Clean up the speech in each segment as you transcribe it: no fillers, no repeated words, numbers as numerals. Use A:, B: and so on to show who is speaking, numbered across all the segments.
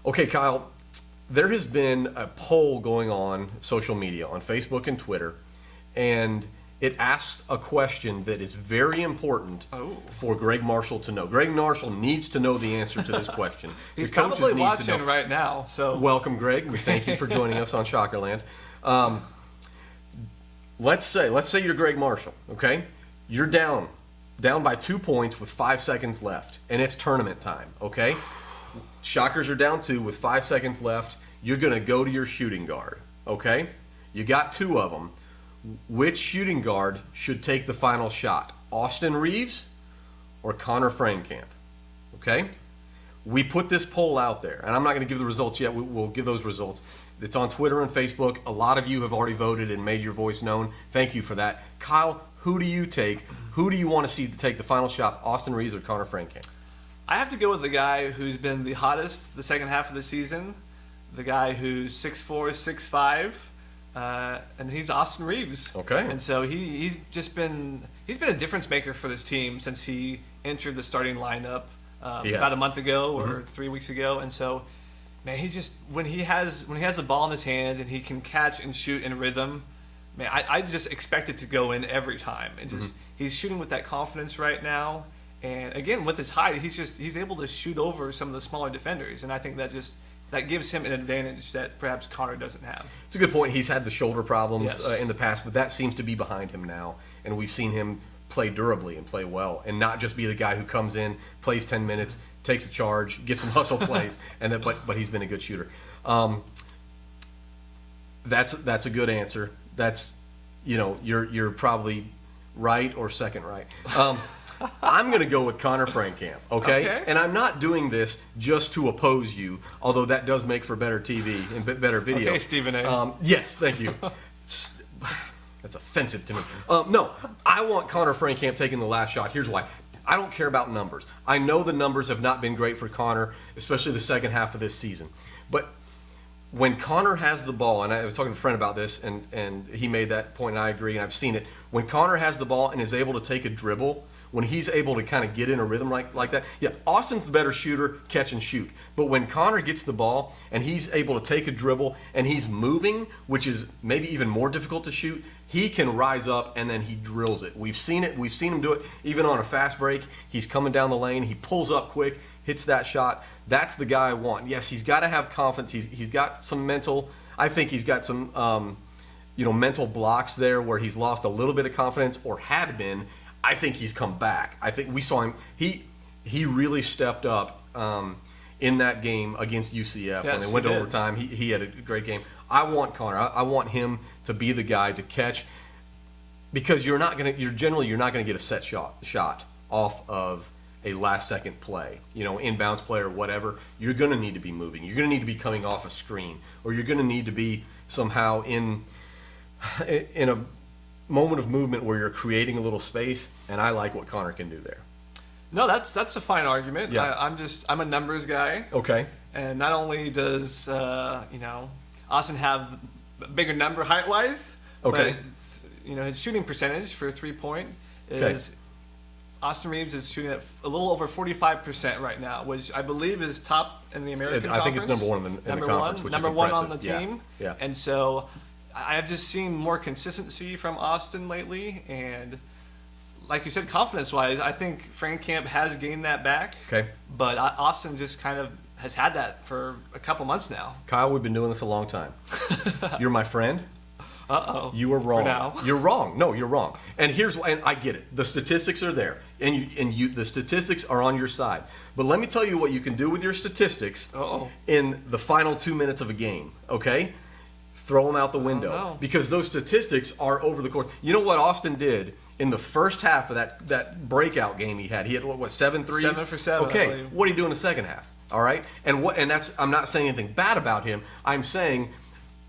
A: Okay, Kyle, there has been a poll going on social media, on Facebook and Twitter, and it asks a question that is very important for Greg Marshall to know. Greg Marshall needs to know the answer to this question.
B: He's
A: the coaches
B: probably
A: need
B: watching
A: to know.
B: right now. So
A: welcome, Greg. We thank you for joining us on Shockerland. Let's say you're Greg Marshall. Okay, you're down by 2 points with 5 seconds left, and it's tournament time. Okay, Shockers are down 2 with 5 seconds left. You're gonna go to your shooting guard. Okay, you got 2 of them. Which shooting guard should take the final shot? Austin Reaves or Conner Frankamp? Okay? We put this poll out there, and I'm not going to give the results yet. We'll give those results. It's on Twitter and Facebook. A lot of you have already voted and made your voice known. Thank you for that. Kyle, who do you take? Who do you want to see to take the final shot, Austin Reaves or Conner Frankamp?
B: I have to go with the guy who's been the hottest the second half of the season, the guy who's 6'4", 6'5", and he's Austin Reaves.
A: Okay.
B: And so he's been a difference maker for this team since he entered the starting lineup about a month ago or 3 weeks ago. And so, man, he's just when he has the ball in his hands and he can catch and shoot in rhythm, man, I just expect it to go in every time. And just he's shooting with that confidence right now. And again, with his height, he's able to shoot over some of the smaller defenders, and I think that gives him an advantage that perhaps Conner doesn't have.
A: It's a good point. He's had the shoulder problems
B: Yes.
A: In the past, but that seems to be behind him now. And we've seen him play durably and play well, and not just be the guy who comes in, plays 10 minutes, takes a charge, gets some hustle plays, and then, but he's been a good shooter. That's a good answer. That's, you're probably right or second right. I'm going to go with Conner Frankamp, okay? And I'm not doing this just to oppose you, although that does make for better TV and better video.
B: Okay, Stephen A.
A: Yes, thank you. That's offensive to me. No, I want Conner Frankamp taking the last shot. Here's why. I don't care about numbers. I know the numbers have not been great for Conner, especially the second half of this season. But when Conner has the ball, and I was talking to a friend about this, and he made that point, and I agree, and I've seen it. When Conner has the ball and is able to take a dribble, when he's able to kind of get in a rhythm like that, yeah, Austin's the better shooter, catch and shoot. But when Conner gets the ball and he's able to take a dribble and he's moving, which is maybe even more difficult to shoot, he can rise up and then he drills it. We've seen it. We've seen him do it even on a fast break. He's coming down the lane. He pulls up quick, hits that shot. That's the guy I want. Yes, he's got to have confidence. He's got some mental. I think he's got some mental blocks there where he's lost a little bit of confidence or had been. I think he's come back. I think we saw him. He really stepped up in that game against UCF when they went to overtime. He had a great game. I want Conner. I want him to be the guy to catch, because you're generally not gonna get a set shot off of a last second play, inbounds play or whatever. You're gonna need to be moving. You're gonna need to be coming off a screen, or you're gonna need to be somehow in a moment of movement where you're creating a little space, and I like what Conner can do there.
B: No, that's a fine argument.
A: Yeah.
B: I'm a numbers guy.
A: Okay.
B: And not only does Austin have a bigger number height wise,
A: okay,
B: but his shooting percentage for 3-point is Austin Reaves is shooting at a little over 45% right now, which I believe is top in the American Conference.
A: I think it's number one in the conference, which is
B: number one
A: impressive.
B: on the team.
A: Yeah.
B: And so I have just seen more consistency from Austin lately, and like you said, confidence-wise, I think Frankamp has gained that back.
A: Okay.
B: But Austin just kind of has had that for a couple months now.
A: Kyle, we've been doing this a long time. You're my friend.
B: Uh-oh.
A: You were wrong.
B: For now.
A: You're wrong. No, you're wrong. And here's why. And I get it. The statistics are there, and the statistics are on your side. But let me tell you what you can do with your statistics in the final 2 minutes of a game. Okay. Throw them out the window, because those statistics are over the course. You know what Austin did in the first half of that breakout game he had? He had what, 7 threes?
B: 7 for 7.
A: Okay, what did he do in the second half? All right, and that's, I'm not saying anything bad about him. I'm saying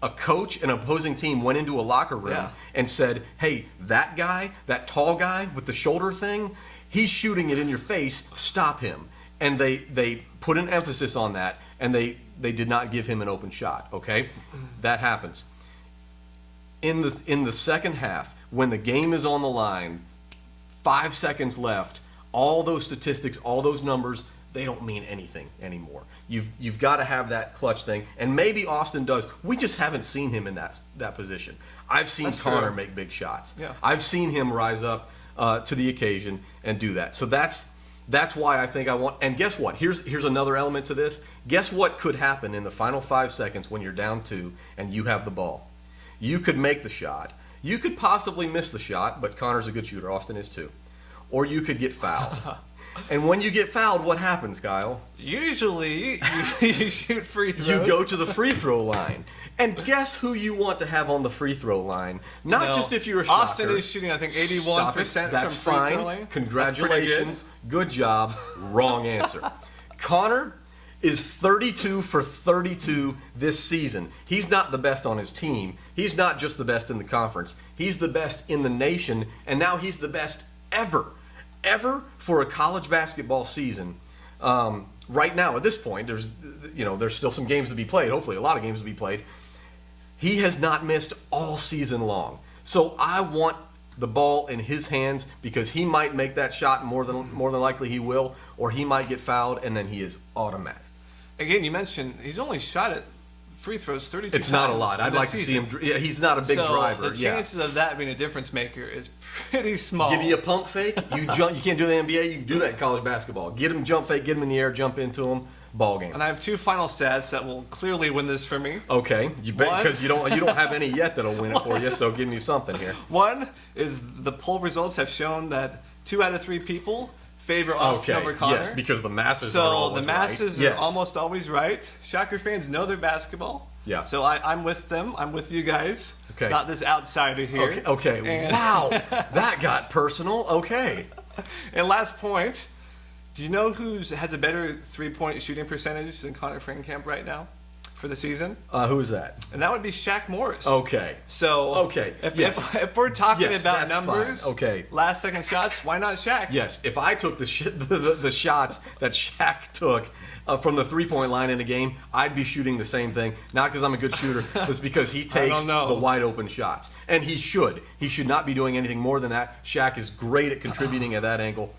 A: a coach, an opposing team went into a locker room and said, "Hey, that guy, that tall guy with the shoulder thing, he's shooting it in your face. Stop him." And they put an emphasis on that, and they did not give him an open shot. Okay, that happens. In the second half, when the game is on the line, 5 seconds left, all those statistics, all those numbers, they don't mean anything anymore. You've got to have that clutch thing, and maybe Austin does. We just haven't seen him in that position. I've seen Conner make big shots.
B: Yeah.
A: I've seen him rise up to the occasion and do that. So that's why I think I want. And guess what? Here's another element to this. Guess what could happen in the final 5 seconds when you're down 2 and you have the ball? You could make the shot. You could possibly miss the shot, but Conner's a good shooter. Austin is too. Or you could get fouled. And when you get fouled, what happens, Kyle?
B: Usually, you shoot free throws.
A: You go to the free throw line. And guess who you want to have on the free throw line? Not just if you're a shocker.
B: Austin is shooting, I think, 81%
A: That's
B: from free throw
A: fine.
B: line.
A: Congratulations. Good job. Wrong answer. Conner is 32 for 32 this season. He's not the best on his team. He's not just the best in the conference. He's the best in the nation, and now he's the best ever for a college basketball season. Right now, at this point, there's still some games to be played. Hopefully, a lot of games to be played. He has not missed all season long. So I want the ball in his hands because he might make that shot, more than likely he will, or he might get fouled, and then he is automatic.
B: Again, you mentioned he's only shot at free throws 32 times.
A: It's not a lot. I'd like to see him. Yeah, he's not a big driver.
B: The chances of that being a difference maker is pretty small.
A: Give me a pump fake. You jump. You can't do it in the NBA. You can do that in college basketball. Get him jump fake. Get him in the air. Jump into him. Ball game.
B: And I have 2 final stats that will clearly win this for me.
A: Okay, you bet, because you don't have any yet that'll win it for you. So give me something here.
B: One is the poll results have shown that 2 out of 3 people favor Austin over Conner.
A: Yes, because the masses are always right.
B: So the masses are almost always right. Shocker fans know their basketball.
A: Yeah.
B: So I'm with them. I'm with you guys.
A: Okay.
B: Not this outsider here.
A: Okay. Wow, that got personal. Okay.
B: And last point, do you know who has a better 3-point shooting percentage than Conner Frankamp right now for the season?
A: Who's that?
B: And that would be Shaq Morris.
A: Okay.
B: So if we're talking about numbers,
A: fine.
B: last second shots, why not Shaq?
A: Yes. If I took the shots that Shaq took from the 3-point line in a game, I'd be shooting the same thing. Not because I'm a good shooter, but it's because he takes the wide open shots. And he should. He should not be doing anything more than that. Shaq is great at contributing at that angle.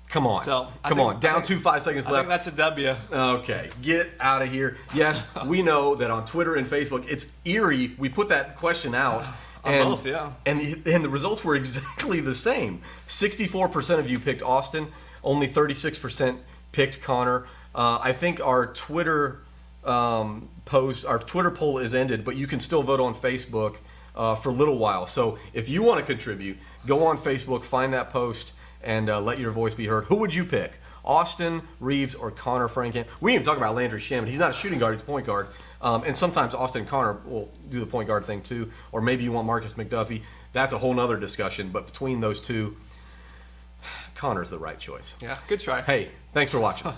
A: Come on. Come on. Down 5 seconds left.
B: I think that's a W.
A: Okay. Get out of here. Yes, we know that on Twitter and Facebook, it's eerie. We put that question out.
B: On both, yeah.
A: And the results were exactly the same. 64% of you picked Austin. Only 36% picked Conner. I think our Twitter our Twitter poll is ended, but you can still vote on Facebook for a little while. So if you want to contribute, go on Facebook, find that post, and let your voice be heard. Who would you pick? Austin, Reaves, or Conner Frankamp? We didn't even talk about Landry Shamet. He's not a shooting guard, he's a point guard. And sometimes Austin and Conner will do the point guard thing too. Or maybe you want Marcus McDuffie. That's a whole nother discussion. But between those two, Conner's the right choice.
B: Yeah, good try.
A: Hey, thanks for watching.